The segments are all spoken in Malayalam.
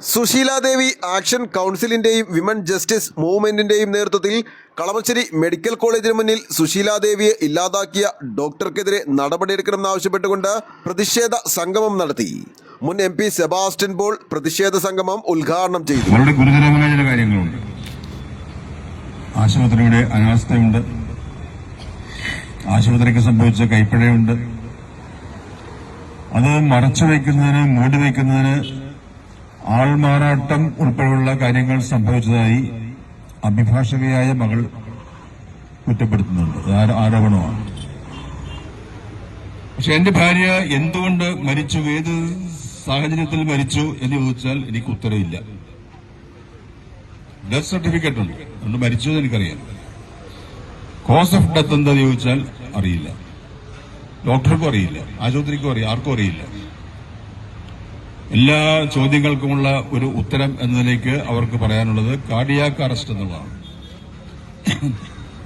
സുശീലാദേവി ആക്ഷൻ കൗൺസിലിന്റെയും വിമൻ ജസ്റ്റിസ് മൂവ്മെന്റിന്റെയും നേതൃത്വത്തിൽ കളമശ്ശേരി മെഡിക്കൽ കോളേജിന് മുന്നിൽ സുശീലാദേവിയെ ഇല്ലാതാക്കിയ ഡോക്ടർക്കെതിരെ നടപടിയെടുക്കണമെന്നാവശ്യപ്പെട്ടുകൊണ്ട് പ്രതിഷേധ സംഗമം നടത്തി. മുൻ MP സെബാസ്റ്റ്യൻ പോൾ പ്രതിഷേധ സംഗമം ഉദ്ഘാടനം ചെയ്തു. വളരെ ഗുരുതരമായ ചില കാര്യങ്ങളുണ്ട്. ആശുപത്രിയുടെ അനാസ്ഥയുണ്ട്, ആശുപത്രിക്ക് സംഭവിച്ച കൈപ്പിഴയുണ്ട്. അത് മറച്ചുവെക്കുന്നതിന്, മൂടിവെക്കുന്നതിന് ആൾമാറാട്ടം ഉൾപ്പെടെയുള്ള കാര്യങ്ങൾ സംഭവിച്ചതായി അഭിഭാഷകയായ മകൾ കുറ്റപ്പെടുത്തുന്നുണ്ട്. ആരോപണമാണ്. പക്ഷെ എന്റെ ഭാര്യ എന്തുകൊണ്ട് മരിച്ചു, ഏത് സാഹചര്യത്തിൽ മരിച്ചു എന്ന് ചോദിച്ചാൽ എനിക്ക് ഉത്തരവില്ല. ഡെത്ത് സർട്ടിഫിക്കറ്റ് ഉണ്ട്, അതുകൊണ്ട് മരിച്ചു എന്ന് എനിക്കറിയാം. കോസ് ഓഫ് ഡെത്ത് എന്താ ചോദിച്ചാൽ അറിയില്ല. ഡോക്ടർക്കും അറിയില്ല, ആശുപത്രിക്കും അറിയില്ല, ആർക്കും അറിയില്ല. എല്ലാ ചോദ്യങ്ങൾക്കുമുള്ള ഒരു ഉത്തരം എന്നതിലേക്ക് അവർക്ക് പറയാനുള്ളത് കാർഡിയാക് അറസ്റ്റ് എന്നുള്ളതാണ്.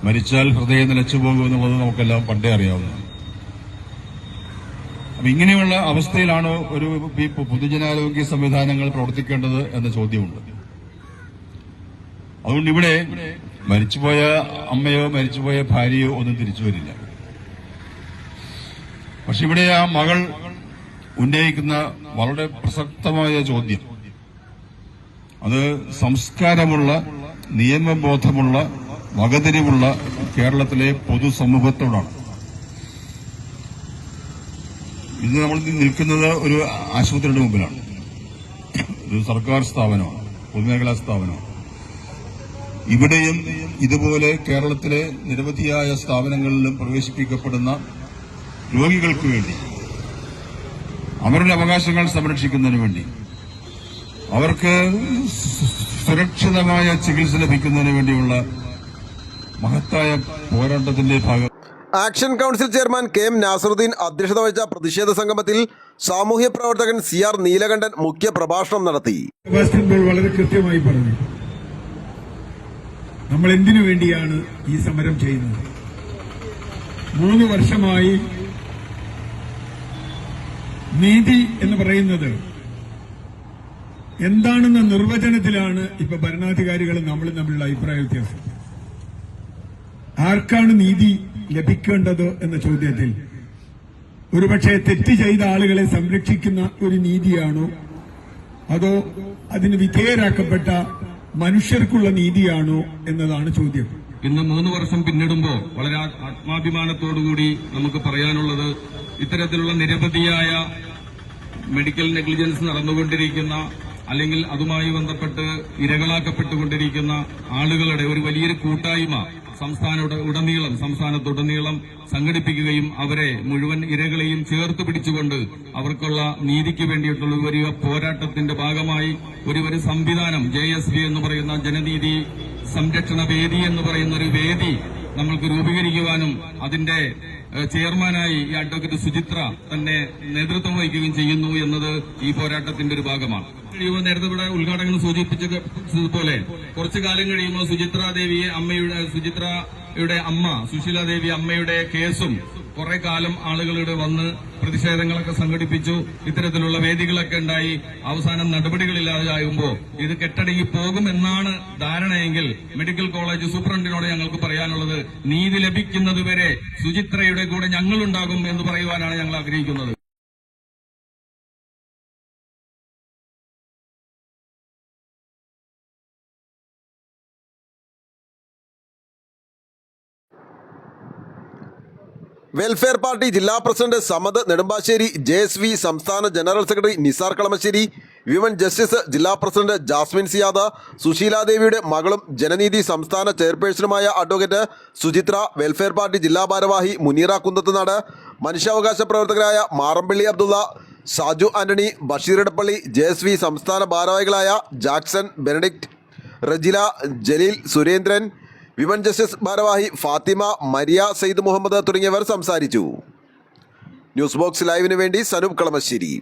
മരിച്ചാൽ ഹൃദയം നിലച്ചു പോകുമെന്നുള്ളത് നമുക്കെല്ലാം പണ്ടേ അറിയാവുന്നതാണ്. അപ്പൊ ഇങ്ങനെയുള്ള അവസ്ഥയിലാണോ ഒരു പൊതുജനാരോഗ്യ സംവിധാനങ്ങൾ പ്രവർത്തിക്കേണ്ടത് എന്ന ചോദ്യമുണ്ട്. അതുകൊണ്ട് ഇവിടെ മരിച്ചുപോയ അമ്മയോ മരിച്ചുപോയ ഭാര്യയോ ഒന്നും തിരിച്ചു വരില്ല. പക്ഷെ ഇവിടെ ആ മകൾ ഉന്നയിക്കുന്ന വളരെ പ്രസക്തമായ ചോദ്യം, അത് സംസ്കാരമുള്ള, നിയമബോധമുള്ള, വകതിരിവുള്ള കേരളത്തിലെ പൊതുസമൂഹത്തോടാണ്. ഇന്ന് നമ്മൾ നിൽക്കുന്നത് ഒരു ആശുപത്രിയുടെ മുമ്പിലാണ്. ഒരു സർക്കാർ സ്ഥാപനമാണ്, പൊതുമേഖലാ സ്ഥാപനമാണ്. ഇവിടെയും ഇതുപോലെ കേരളത്തിലെ നിരവധിയായ സ്ഥാപനങ്ങളിലും പ്രവേശിപ്പിക്കപ്പെടുന്ന രോഗികൾക്ക് വേണ്ടി, അവരുടെ അവകാശങ്ങൾ സംരക്ഷിക്കുന്നതിന് വേണ്ടി, അവർക്ക് സുരക്ഷിതമായ ചികിത്സ ലഭിക്കുന്നതിന് വേണ്ടിയുള്ള മഹത്തായ പോരാട്ടത്തിന്റെ ഭാഗം. Action council chairman KM Nasaruddin അധ്യക്ഷത വഹിച്ച പ്രതിഷേധ സംഗമത്തിൽ സാമൂഹ്യ പ്രവർത്തകൻ CR നീലകണ്ഠൻ മുഖ്യ പ്രഭാഷണം നടത്തി. വളരെ കൃത്യമായി പറഞ്ഞു, നമ്മൾ എന്തിനു വേണ്ടിയാണ് ഈ സമരം ചെയ്യുന്നത്. 3 വർഷമായി നീതി എന്ന് പറയുന്നത് എന്താണെന്ന നിർവചനത്തിലാണ് ഇപ്പൊ ഭരണാധികാരികളും നമ്മളും തമ്മിലുള്ള അഭിപ്രായ വ്യത്യാസം. ആർക്കാണ് നീതി ലഭിക്കേണ്ടത് എന്ന ചോദ്യത്തിൽ ഒരുപക്ഷെ തെറ്റ് ചെയ്ത ആളുകളെ സംരക്ഷിക്കുന്ന ഒരു നീതിയാണോ, അതോ അതിന് വിധേയരാക്കപ്പെട്ട മനുഷ്യർക്കുള്ള നീതിയാണോ എന്നതാണ് ചോദ്യം. ഇന്ന് 3 വർഷം പിന്നിടുമ്പോൾ വളരെ ആത്മാഭിമാനത്തോടുകൂടി നമുക്ക് പറയാനുള്ളത്, ഇത്തരത്തിലുള്ള നിരവധിയായ മെഡിക്കൽ നെഗ്ലിജൻസ് നടന്നുകൊണ്ടിരിക്കുന്ന, അല്ലെങ്കിൽ അതുമായി ബന്ധപ്പെട്ട് ഇരകളാക്കപ്പെട്ടുകൊണ്ടിരിക്കുന്ന ആളുകളുടെ ഒരു വലിയൊരു കൂട്ടായ്മ സംസ്ഥാനത്തുടനീളം സംഘടിപ്പിക്കുകയും അവരെ മുഴുവൻ ഇരകളെയും ചേർത്ത് പിടിച്ചുകൊണ്ട് അവർക്കുള്ള നീതിക്ക് വേണ്ടിയിട്ടുള്ള ഒരു പോരാട്ടത്തിന്റെ ഭാഗമായി ഒരു സംവിധാനം JSV എന്ന് പറയുന്ന ജനനീതി സംരക്ഷണ വേദി എന്ന് പറയുന്ന ഒരു വേദി നമ്മൾക്ക് രൂപീകരിക്കുവാനും അതിന്റെ ചെയർമാനായി ഈ അഡ്വക്കേറ്റ് സുചിത്ര തന്നെ നേതൃത്വം വഹിക്കുകയും ചെയ്യുന്നു എന്നത് ഈ പോരാട്ടത്തിന്റെ ഒരു ഭാഗമാണ്. നേരത്തെ ഇവിടെ ഉദ്ഘാടകൻ സൂചിപ്പിച്ചതുപോലെ കുറച്ചു കാലം കഴിയുമ്പോൾ സുചിത്രയുടെ അമ്മ സുശീലാദേവി അമ്മയുടെ കേസും കുറെ കാലം ആളുകളുടെ വന്ന് പ്രതിഷേധങ്ങളൊക്കെ സംഘടിപ്പിച്ചു, ഇത്തരത്തിലുള്ള വേദികളൊക്കെ ഉണ്ടായി. അവസാനം നടപടികളില്ലാതാകുമ്പോൾ ഇത് കെട്ടടങ്ങി പോകുമെന്നാണ് ധാരണയെങ്കിൽ മെഡിക്കൽ കോളേജ് സൂപ്രണ്ടിനോട് ഞങ്ങൾക്ക് പറയാനുള്ളത്, നീതി ലഭിക്കുന്നതുവരെ സുചിത്രയുടെ കൂടെ ഞങ്ങളുണ്ടാകും എന്ന് പറയുവാനാണ് ഞങ്ങൾ ആഗ്രഹിക്കുന്നത്. വെൽഫെയർ പാർട്ടി ജില്ലാ പ്രസിഡന്റ് സമദ് നെടുമ്പാശ്ശേരി, JSV സംസ്ഥാന general secretary Nisar Kalamassery, women justice ജില്ലാ പ്രസിഡന്റ് ജാസ്മിൻ സിയാദ്, സുശീലാദേവിയുടെ മകളും ജനനീതി സംസ്ഥാന ചെയർപേഴ്സണുമായ അഡ്വക്കേറ്റ് സുചിത്ര, വെൽഫെയർ പാർട്ടി ജില്ലാ ഭാരവാഹി മുനീറ കുന്നത്തുനാട്, മനുഷ്യാവകാശ പ്രവർത്തകരായ മാറമ്പള്ളി അബ്ദുള്ള, ഷാജു ആന്റണി, ബഷീർ ഇടപ്പള്ളി, JSV സംസ്ഥാന ഭാരവാഹികളായ Jackson Benedict, Rajila, Jaleel, Surendran, women justice ഭാരവാഹി ഫാത്തിമ, മരിയ, സയ്യിദ് മുഹമ്മദ് തുടങ്ങിയവർ സംസാരിച്ചു. ന്യൂസ് ബോക്സ് ലൈവിന് വേണ്ടി സനൂപ് കളമശ്ശേരി.